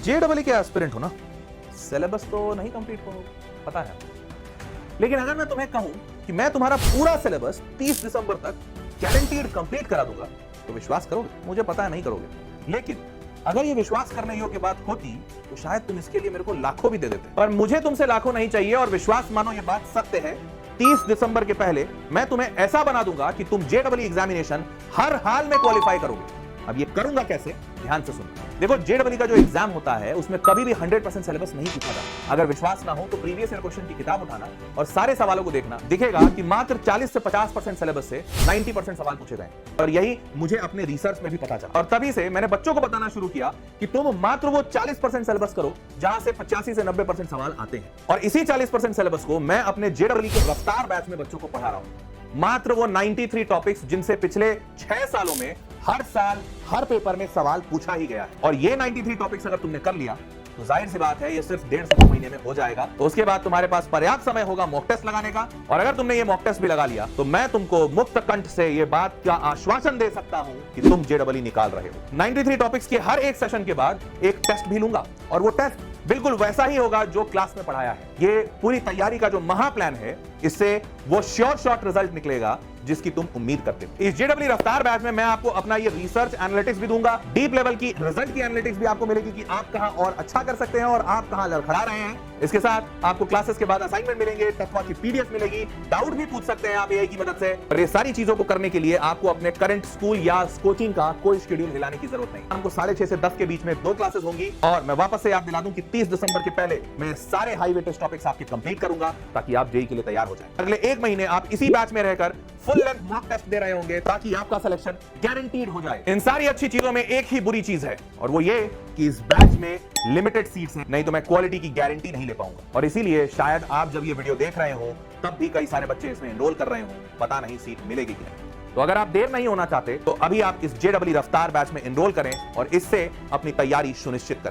JW के aspirant हो ना, सिलेबस तो नहीं कंप्लीट हो पता है, लेकिन अगर मैं तुम्हें कहूं कि मैं तुम्हारा पूरा सिलेबस 30 दिसंबर तक गारंटीड कंप्लीट करा दूंगा तो विश्वास करोगे? मुझे पता है नहीं करोगे, लेकिन अगर ये विश्वास करने योग्य बात होती तो शायद तुम इसके लिए मेरे को लाखों भी दे देते। पर मुझे तुमसे लाखों नहीं चाहिए, और विश्वास मानो ये बात सत्य है, 30 दिसंबर के पहले मैं तुम्हें ऐसा बना दूंगा कि तुम जेडब्ल्यू एग्जामिनेशन हर हाल में क्वालिफाई करोगे। अब ये करूंगा कैसे, ध्यान से सुनो। देखो, जेडब्ल्यू का जो एग्जाम होता है उसमें कभी भी 100% सिलेबस नहीं पूछा जाता। अगर विश्वास ना हो तो प्रीवियस ईयर क्वेश्चन की किताब उठाना और सारे सवालों को देखना, दिखेगा कि मात्र 40 से 50% सिलेबस से 90% सवाल पूछे गए। और यही मुझे अपने रिसर्च में भी पता चला, और तभी से मैंने बच्चों को बताना शुरू किया कि तुम मात्र वो 40% सिलेबस करो जहां से 85 से 90% सवाल आते हैं। और इसी 40% सिलेबस को मैं अपने जेडब्ल्यू के रफ्तार बैच में बच्चों को पढ़ा रहा हूं। मात्र वो 93 टॉपिक्स जिनसे पिछले 6 सालों में हर साल हर पेपर में सवाल पूछा ही गया है। और ये 93 टॉपिक्स अगर तुमने कर लिया तो जाहिर सी बात है ये सिर्फ 1.5 से 2 महीने में हो जाएगा। तो उसके बाद तुम्हारे पास पर्याप्त समय होगा मॉक टेस्ट लगाने का, और अगर तुमने ये मॉक टेस्ट भी लगा लिया तो मैं तुमको मुक्त कंठ से ये बात का आश्वासन दे सकता हूं कि तुम जेडब्ल्यू निकाल रहे हो। 93 टॉपिक्स के हर एक सेशन के बाद एक टेस्ट भी लूंगा, और वो टेस्ट बिल्कुल वैसा ही होगा जो क्लास में पढ़ाया है। ये पूरी तैयारी का जो महा प्लान है, इससे वो श्योर शॉट रिजल्ट निकलेगा जिसकी तुम उम्मीद करते हो। इस जेडब्ल्यू रफ्तार बैच में मैं आपको अपना ये रिसर्च एनालिटिक्स भी दूंगा, डीप लेवल की रिजल्ट की एनालिटिक्स भी आपको मिलेगी कि आप कहां और अच्छा कर सकते हैं और आप कहां लड़खड़ा रहे हैं। इसके साथ आपको क्लासेस के बाद असाइनमेंट मिलेंगे, तत्वा की पीडीएफ मिलेगी, डाउट भी पूछ सकते हैं आप एआई की मदद से। और ये सारी चीजों को करने के लिए आपको अपने करंट स्कूल या कोचिंग का कोई शेड्यूल हिलाने की जरूरत नहीं। हमको 6:30 से 10 के बीच में 2 क्लासेस होंगी, और मैं वापस से याद दिला दूं कि 30 दिसंबर के पहले मैं सारे हाई वेटेज टॉपिक्स आपके कंप्लीट करूंगा ताकि आप जेईई के लिए तैयार हो जाएं। अगले 1 महीने आप इसी बैच में रहकर फुल लेंथ मॉक टेस्ट दे रहे होंगे ताकि आपका सिलेक्शन गारंटीड हो जाए। इन सारी अच्छी चीजों में एक ही बुरी चीज है, और वो ये कि इस बैच में लिमिटेड सीट्स हैं, नहीं तो मैं क्वालिटी की गारंटी नहीं ले पाऊंगा। और इसीलिए शायद आप जब ये वीडियो देख रहे हो तब भी कई सारे बच्चे इसमें एनरोल कर रहे हो, पता नहीं सीट मिलेगी कि नहीं। तो अगर आप देर नहीं होना चाहते तो अभी आप इस जेडब्ल्यू रफ्तार बैच में एनरोल करें और इससे अपनी तैयारी सुनिश्चित करें।